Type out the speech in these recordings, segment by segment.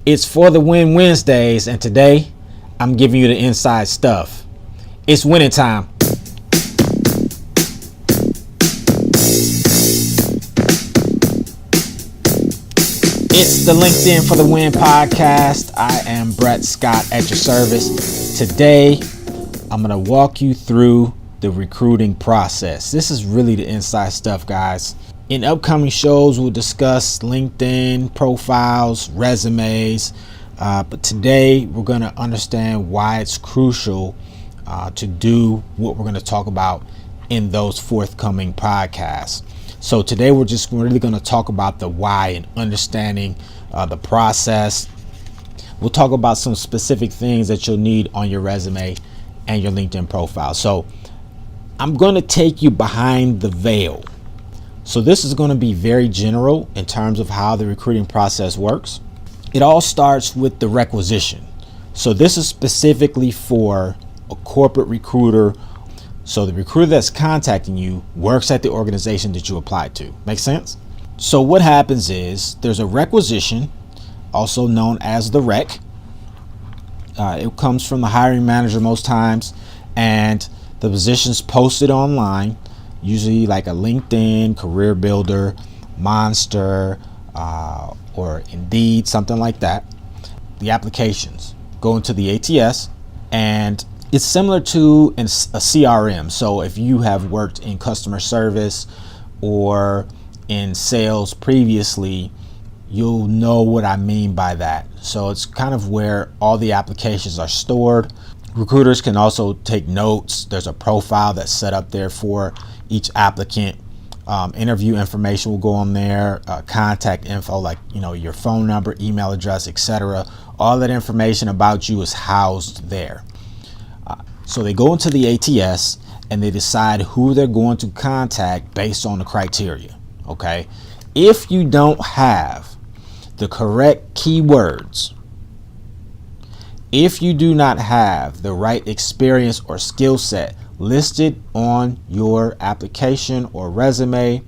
It's For the Win Wednesdays, and today I'm giving you the inside stuff. It's winning time. It's the LinkedIn for the Win podcast. I am Brett Scott at your service. Today, I'm going to walk you through the recruiting process. This is really the inside stuff, guys. In upcoming shows, we'll discuss LinkedIn profiles, resumes, but today we're going to understand why it's crucial to do what we're going to talk about in those forthcoming podcasts. So today we're just really going to talk about the why and understanding the process. We'll talk about some specific things that you'll need on your resume and your LinkedIn profile. So I'm going to take you behind the veil. So this is going to be very general in terms of how the recruiting process works. It all starts with the requisition. So this is specifically for a corporate recruiter. So the recruiter that's contacting you works at the organization that you applied to. Make sense? So what happens is there's a requisition, also known as the rec. It comes from the hiring manager most times, and the position's posted online, usually like a LinkedIn, Career Builder, Monster, or Indeed, something like that. The applications go into the ATS, and it's similar to a CRM. So if you have worked in customer service or in sales previously, you'll know what I mean by that. So it's kind of where all the applications are stored. Recruiters can also take notes. There's a profile that's set up there for each applicant. Interview information will go on there, contact info like your phone number, email address, etc. All that information about you is housed there. So they go into the ATS and they decide who they're going to contact based on the criteria. Okay, if you don't have the correct keywords, if you do not have the right experience or skill set listed on your application or resume,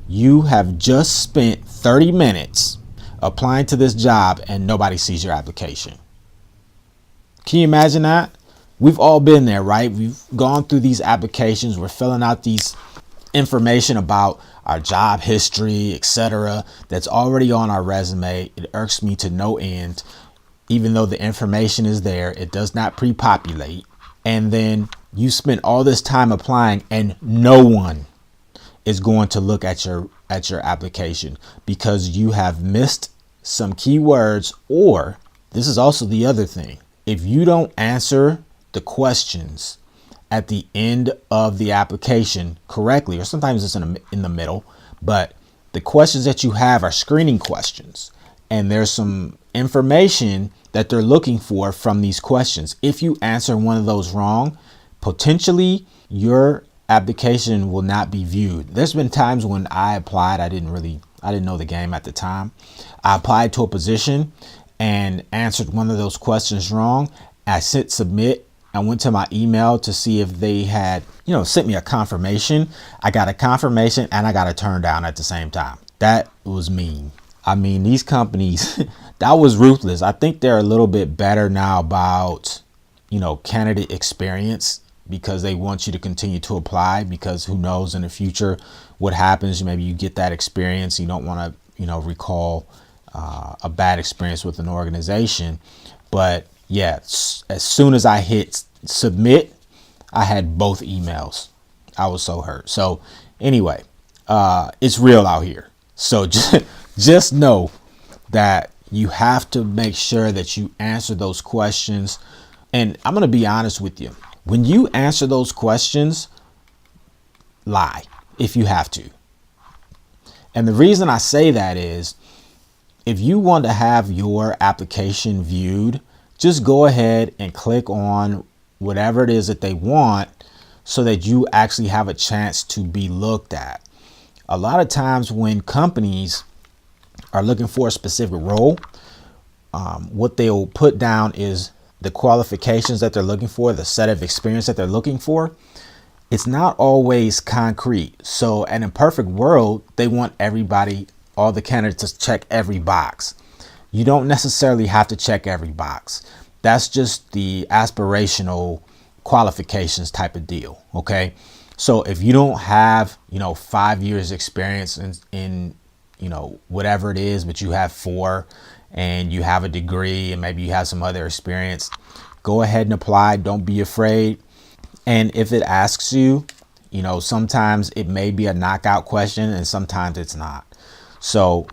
you have just spent 30 minutes applying to this job and nobody sees your application. Can you imagine that? We've all been there, right? We've gone through these applications. We're filling out these information about our job history, etc. That's already on our resume. It irks me to no end. Even though the information is there, it does not pre-populate. And then you spend all this time applying and no one is going to look at your application because you have missed some keywords. Or this is also the other thing. If you don't answer the questions at the end of the application correctly, or sometimes it's in the middle, but the questions that you have are screening questions and there's some information that they're looking for from these questions. If you answer one of those wrong, potentially your application will not be viewed. There's been times when I applied, I didn't know the game at the time. I applied to a position and answered one of those questions wrong. I hit submit. I went to my email to see if they had, sent me a confirmation. I got a confirmation and I got a turn down at the same time. That was mean. I mean, these companies, that was ruthless. I think they're a little bit better now about, candidate experience because they want you to continue to apply because who knows in the future what happens. Maybe you get that experience. You don't want to, recall a bad experience with an organization. But yeah, as soon as I hit submit, I had both emails. I was so hurt. So anyway, it's real out here. So just know that you have to make sure that you answer those questions. And I'm going to be honest with you. When you answer those questions, lie if you have to. And the reason I say that is if you want to have your application viewed, just go ahead and click on whatever it is that they want so that you actually have a chance to be looked at. A lot of times when companies are looking for a specific role, what they'll put down is the qualifications that they're looking for, the set of experience that they're looking for. It's not always concrete. So in a perfect world, they want everybody, all the candidates to check every box. You don't necessarily have to check every box. That's just the aspirational qualifications type of deal. Okay. So if you don't have, 5 years experience in whatever it is, but you have 4 and you have a degree and maybe you have some other experience, go ahead and apply. Don't be afraid. And if it asks you, sometimes it may be a knockout question and sometimes it's not. So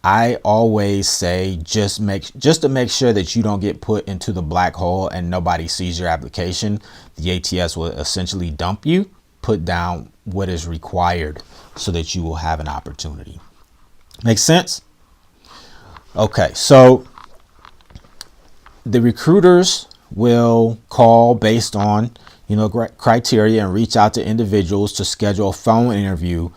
I always say just to make sure that you don't get put into the black hole and nobody sees your application, the ATS will essentially dump you. Put down what is required so that you will have an opportunity. Make sense? Okay, so the recruiters will call based on criteria and reach out to individuals to schedule a phone interview,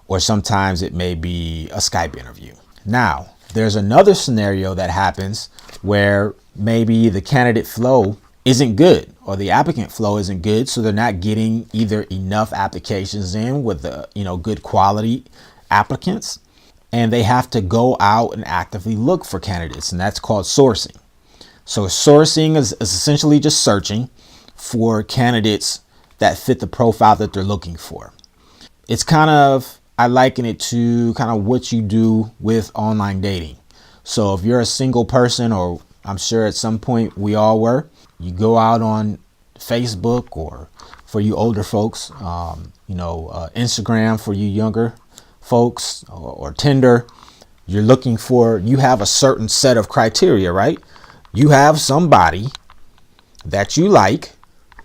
or sometimes it may be a Skype interview. Now, there's another scenario that happens where maybe the candidate flow isn't good or the applicant flow isn't good, so they're not getting either enough applications in with the good quality applicants, and they have to go out and actively look for candidates, and that's called sourcing. So sourcing is essentially just searching for candidates that fit the profile that they're looking for. It's I liken it to kind of what you do with online dating. So if you're a single person, or I'm sure at some point we all were, you go out on Facebook, or for you older folks, Instagram for you younger folks, or Tinder. You have a certain set of criteria, right? You have somebody that you like,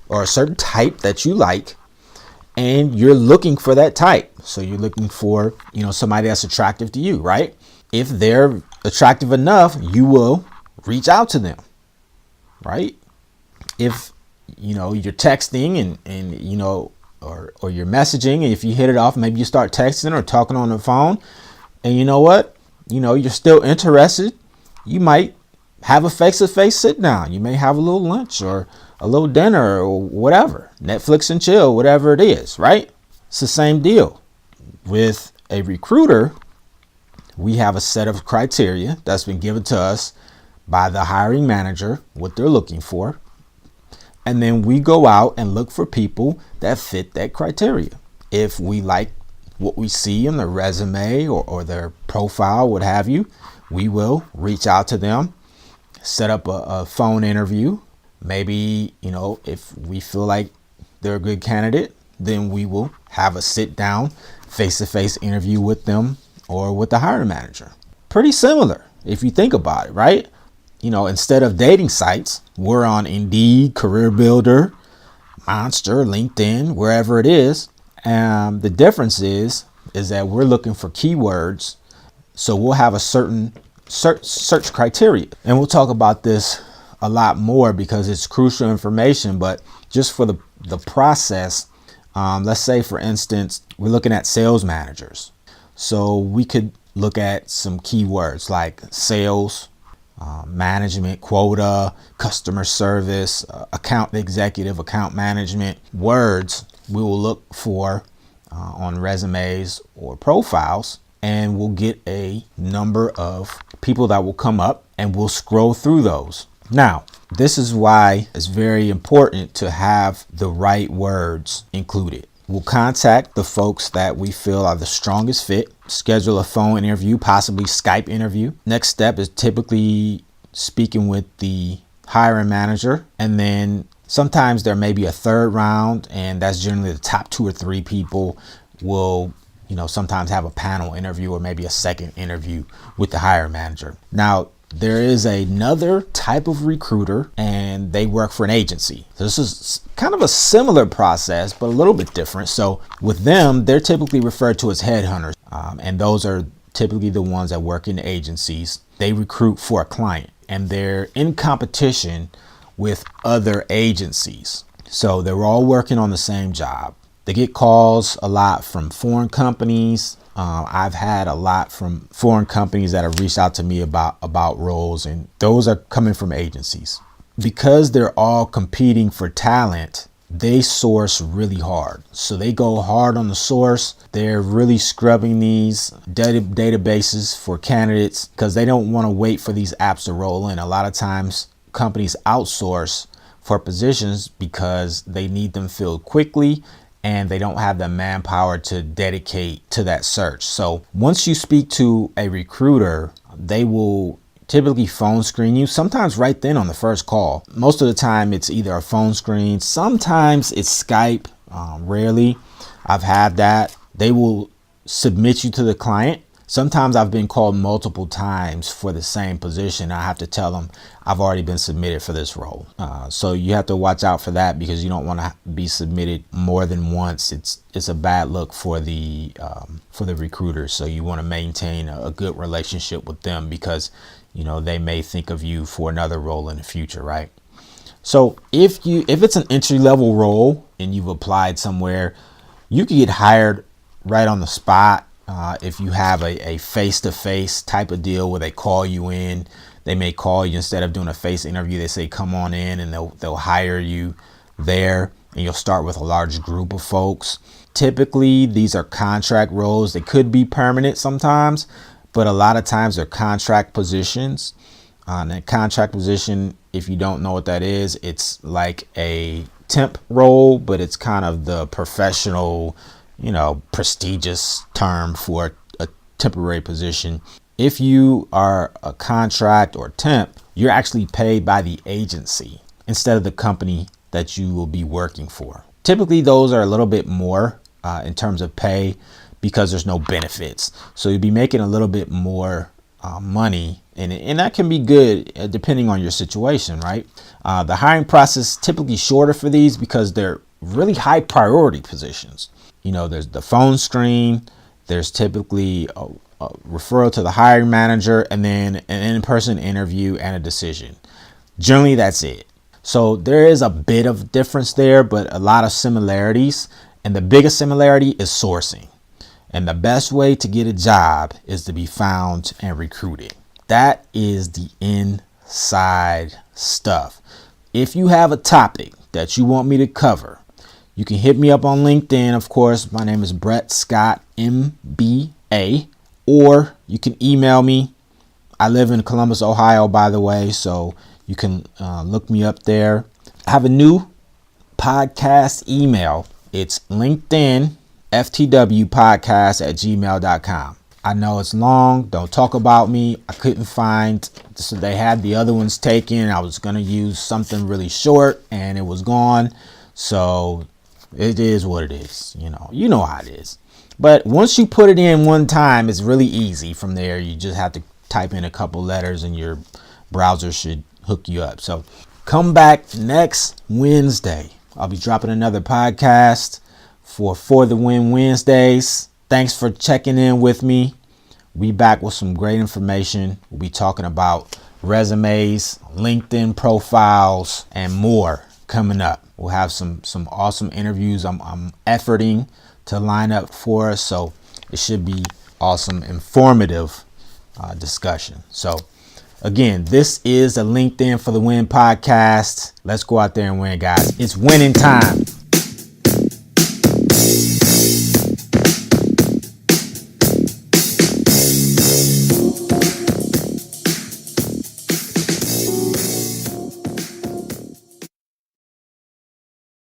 or a certain type that you like, and you're looking for that type. So you're looking for, somebody that's attractive to you, right? If they're attractive enough, you will reach out to them, right? If, you're texting and or you're messaging, and if you hit it off, maybe you start texting or talking on the phone, and you know what? You're still interested. You might have a face-to-face sit down. You may have a little lunch or a little dinner or whatever, Netflix and chill, whatever it is, right? It's the same deal. With a recruiter, we have a set of criteria that's been given to us by the hiring manager, what they're looking for. And then we go out and look for people that fit that criteria. If we like what we see in their resume or their profile, what have you, we will reach out to them, set up a phone interview. Maybe, if we feel like they're a good candidate, then we will have a sit down face-to-face interview with them or with the hiring manager. Pretty similar if you think about it, right? Instead of dating sites, we're on Indeed, Career Builder, Monster, LinkedIn, wherever it is. The difference is that we're looking for keywords. So we'll have a certain search criteria. And we'll talk about this a lot more because it's crucial information. But just for the process, let's say, for instance, we're looking at sales managers. So we could look at some keywords like sales, management, quota, customer service, account executive, account management. Words we will look for on resumes or profiles, and we'll get a number of people that will come up, and we'll scroll through those. Now, this is why it's very important to have the right words included. We'll contact the folks that we feel are the strongest fit, schedule a phone interview, possibly Skype interview. Next step is typically speaking with the hiring manager, and then sometimes there may be a third round, and that's generally the top 2 or 3 people will, sometimes have a panel interview or maybe a second interview with the hiring manager. Now, there is another type of recruiter, and they work for an agency. This is kind of a similar process, but a little bit different. So with them, they're typically referred to as headhunters, and those are typically the ones that work in agencies. They recruit for a client, and they're in competition with other agencies. So they're all working on the same job. They get calls a lot from foreign companies. I've had a lot from foreign companies that have reached out to me about roles, and those are coming from agencies. Because they're all competing for talent, they source really hard. So they go hard on the source. They're really scrubbing these databases for candidates because they don't want to wait for these apps to roll in. A lot of times companies outsource for positions because they need them filled quickly and they don't have the manpower to dedicate to that search. So once you speak to a recruiter, they will typically phone screen you, sometimes right then on the first call. Most of the time it's either a phone screen, sometimes it's Skype, rarely. I've had that. They will submit you to the client. Sometimes I've been called multiple times for the same position. I have to tell them I've already been submitted for this role. So you have to watch out for that because you don't want to be submitted more than once. It's a bad look for the recruiters. So you want to maintain a good relationship with them because they may think of you for another role in the future, right? So if it's an entry level role and you've applied somewhere, you can get hired right on the spot. If you have a face-to-face type of deal where they call you in, they may call you instead of doing a face interview. They say, come on in, and they'll hire you there, and you'll start with a large group of folks. Typically, these are contract roles. They could be permanent sometimes, but a lot of times they're contract positions. And a contract position, if you don't know what that is, it's like a temp role, but it's kind of the professional, prestigious term for a temporary position. If you are a contract or temp, you're actually paid by the agency instead of the company that you will be working for. Typically, those are a little bit more in terms of pay because there's no benefits. So you'll be making a little bit more money, and that can be good depending on your situation, right? The hiring process typically shorter for these because they're really high priority positions. There's the phone screen, there's typically a referral to the hiring manager, and then an in-person interview and a decision. Generally, that's it. So there is a bit of difference there, but a lot of similarities. And the biggest similarity is sourcing. And the best way to get a job is to be found and recruited. That is the inside stuff. If you have a topic that you want me to cover, you can hit me up on LinkedIn. Of course, my name is Brett Scott, MBA, or you can email me. I live in Columbus, Ohio, by the way, so you can look me up there. I have a new podcast email. It's LinkedInFTWpodcast@gmail.com. I know it's long. Don't talk about me. I couldn't find, so they had the other ones taken. I was going to use something really short and it was gone. So it is what it is. You know how it is. But once you put it in one time, it's really easy. From there, you just have to type in a couple letters and your browser should hook you up. So come back next Wednesday. I'll be dropping another podcast for the Win Wednesdays. Thanks for checking in with me. We'll be back with some great information. We'll be talking about resumes, LinkedIn profiles, and more coming up. We'll have some awesome interviews I'm efforting to line up for us. So it should be awesome, informative discussion. So again, this is the LinkedIn for the Win podcast. Let's go out there and win, guys. It's winning time.